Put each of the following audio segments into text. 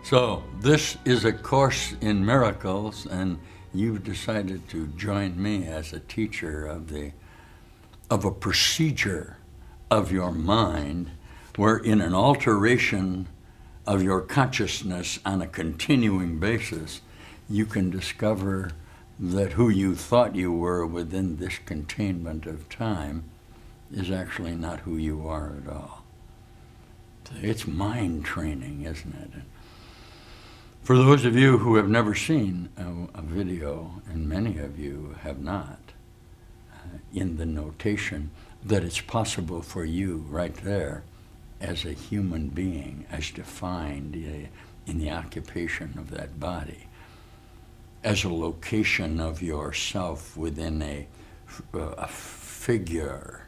So, this is a course in miracles, and you've decided to join me as a teacher of a procedure of your mind, where in an alteration of your consciousness on a continuing basis, you can discover that who you thought you were within this containment of time is actually not who you are at all. It's mind training, isn't it? For those of you who have never seen a video, and many of you have not, in the notation that it's possible for you right there as a human being, as defined in the occupation of that body, as a location of yourself within a figure,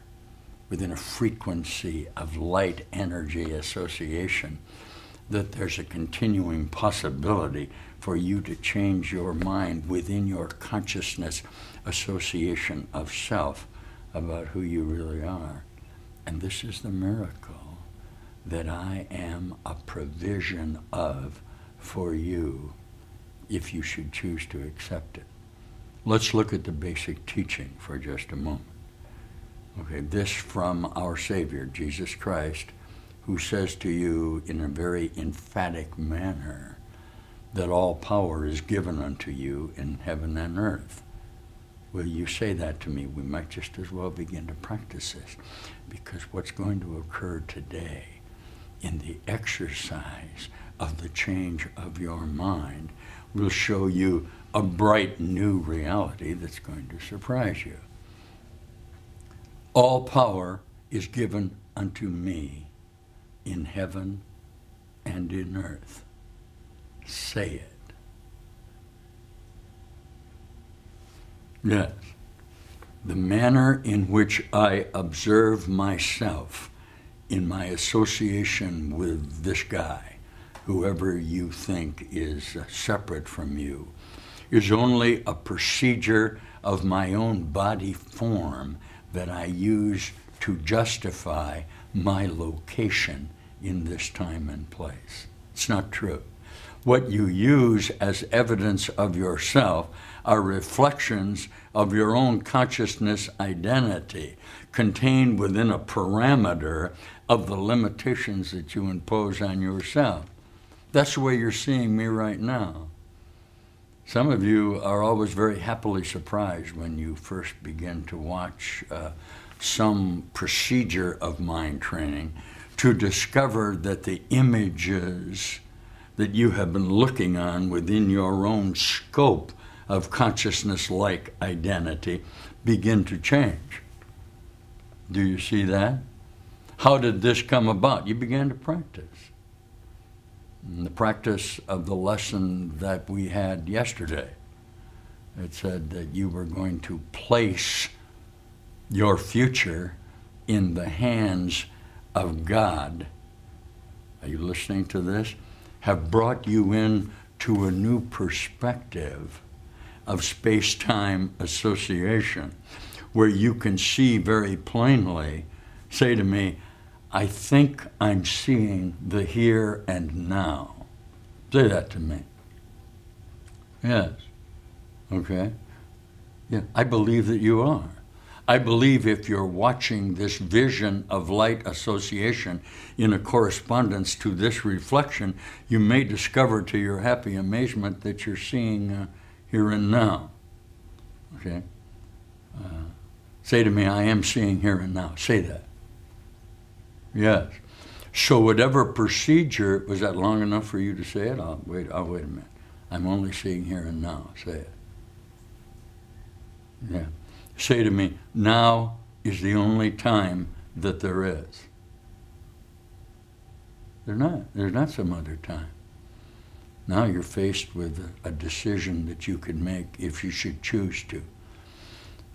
within a frequency of light energy association, that there's a continuing possibility for you to change your mind within your consciousness association of self about who you really are. And this is the miracle that I am a provision of for you if you should choose to accept it. Let's look at the basic teaching for just a moment. Okay, this from our Savior, Jesus Christ, who says to you in a very emphatic manner that all power is given unto you in heaven and earth. Will you say that to me? We might just as well begin to practice this, because what's going to occur today in the exercise of the change of your mind will show you a bright new reality that's going to surprise you. All power is given unto me in heaven and in earth. Say it. Yes. The manner in which I observe myself in my association with this guy, whoever you think is separate from you, is only a procedure of my own body form that I use to justify my location in this time and place. It's not true. What you use as evidence of yourself are reflections of your own consciousness identity contained within a parameter of the limitations that you impose on yourself. That's the way you're seeing me right now. Some of you are always very happily surprised when you first begin to watch some procedure of mind training to discover that the images that you have been looking on within your own scope of consciousness-like identity begin to change. Do you see that? How did this come about? You began to practice. In the practice of the lesson that we had yesterday, it said that you were going to place your future in the hands of God. Are you listening to this? Have brought you in to a new perspective of space-time association where you can see very plainly, say to me, I think I'm seeing the here and now. Say that to me. Yes. Okay. Yeah, I believe that you are. I believe if you're watching this vision of light association in a correspondence to this reflection, you may discover to your happy amazement that you're seeing here and now. Okay? Say to me, I am seeing here and now. Say that. Yes. So whatever procedure, was that long enough for you to say it? I'll wait a minute. I'm only seeing here and now. Say it. Yeah. Say to me, now is the only time that there is. There's not some other time. Now you're faced with a decision that you could make if you should choose to.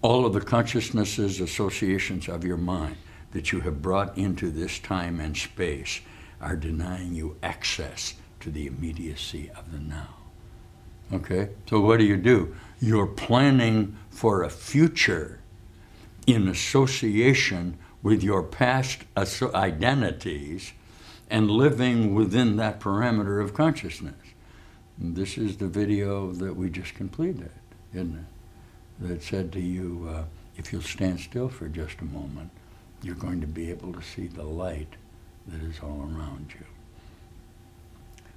All of the consciousnesses, associations of your mind that you have brought into this time and space are denying you access to the immediacy of the now. Okay? So what do? You're planning for a future in association with your past identities and living within that parameter of consciousness. And this is the video that we just completed, isn't it? That said to you, if you'll stand still for just a moment, you're going to be able to see the light that is all around you.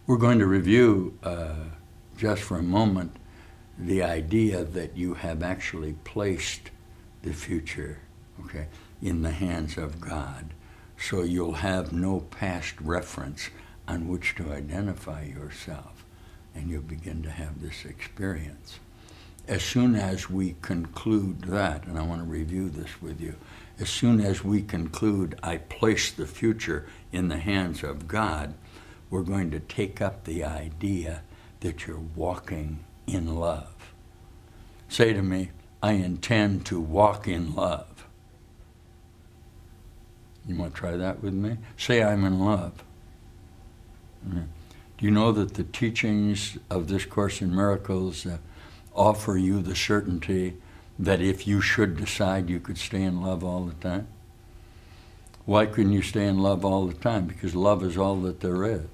We're going to review just for a moment the idea that you have actually placed the future, okay, in the hands of God. So you'll have no past reference on which to identify yourself, and you'll begin to have this experience. As soon as we conclude that, and I want to review this with you, as soon as we conclude I place the future in the hands of God, we're going to take up the idea that you're walking in love. Say to me, I intend to walk in love. You want to try that with me? Say, I'm in love. Do you know that the teachings of this Course in Miracles offer you the certainty that if you should decide you could stay in love all the time? Why couldn't you stay in love all the time? Because love is all that there is.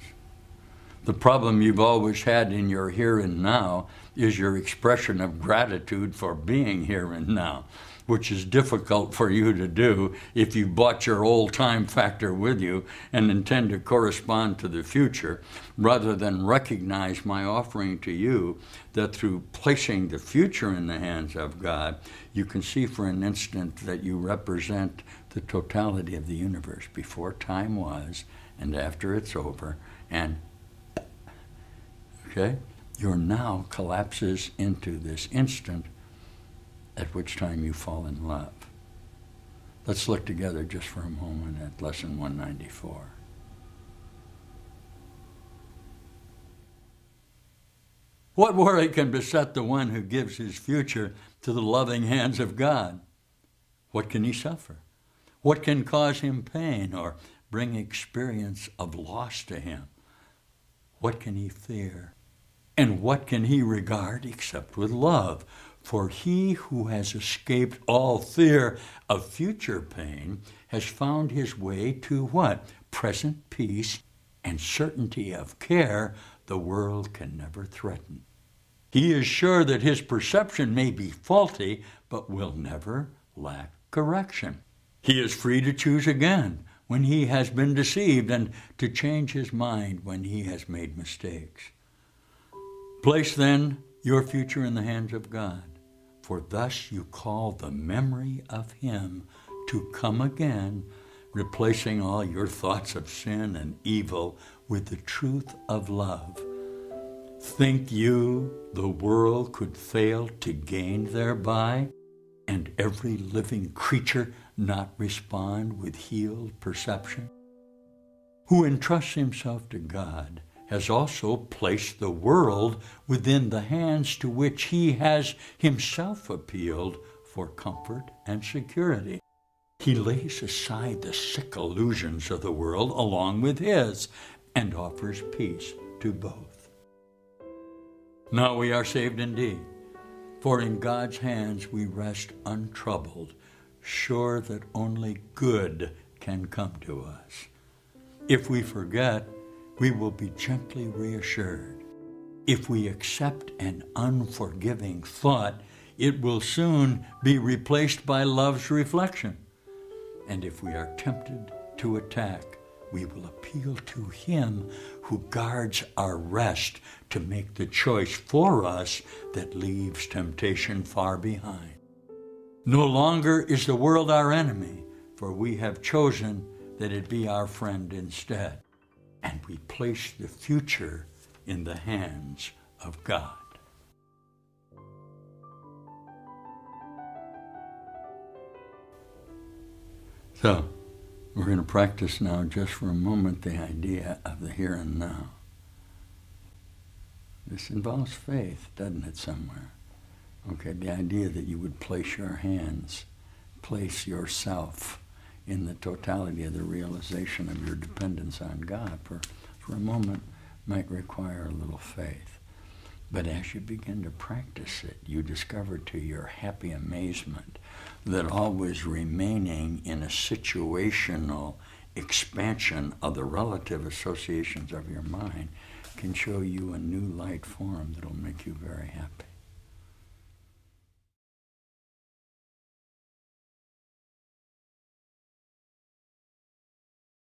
The problem you've always had in your here and now is your expression of gratitude for being here and now, which is difficult for you to do if you brought your old time factor with you and intend to correspond to the future, rather than recognize my offering to you that through placing the future in the hands of God, you can see for an instant that you represent the totality of the universe before time was and after it's over, and okay, your now collapses into this instant at which time you fall in love. Let's look together just for a moment at lesson 194. What worry can beset the one who gives his future to the loving hands of God? What can he suffer? What can cause him pain or bring experience of loss to him? What can he fear? And what can he regard except with love? For he who has escaped all fear of future pain has found his way to what? Present peace and certainty of care the world can never threaten. He is sure that his perception may be faulty, but will never lack correction. He is free to choose again when he has been deceived and to change his mind when he has made mistakes. Place then your future in the hands of God, for thus you call the memory of him to come again, replacing all your thoughts of sin and evil with the truth of love. Think you the world could fail to gain thereby, and every living creature not respond with healed perception? Who entrusts himself to God has also placed the world within the hands to which he has himself appealed for comfort and security. He lays aside the sick illusions of the world along with his and offers peace to both. Now we are saved indeed, for in God's hands we rest untroubled, sure that only good can come to us. If we forget, we will be gently reassured. If we accept an unforgiving thought, it will soon be replaced by love's reflection. And if we are tempted to attack, we will appeal to him who guards our rest to make the choice for us that leaves temptation far behind. No longer is the world our enemy, for we have chosen that it be our friend instead. And we place the future in the hands of God. So, we're going to practice now just for a moment the idea of the here and now. This involves faith, doesn't it, somewhere? Okay, the idea that you would place your hands, place yourself in the totality of the realization of your dependence on God for a moment might require a little faith. But as you begin to practice it, you discover to your happy amazement that always remaining in a situational expansion of the relative associations of your mind can show you a new light form that'll make you very happy.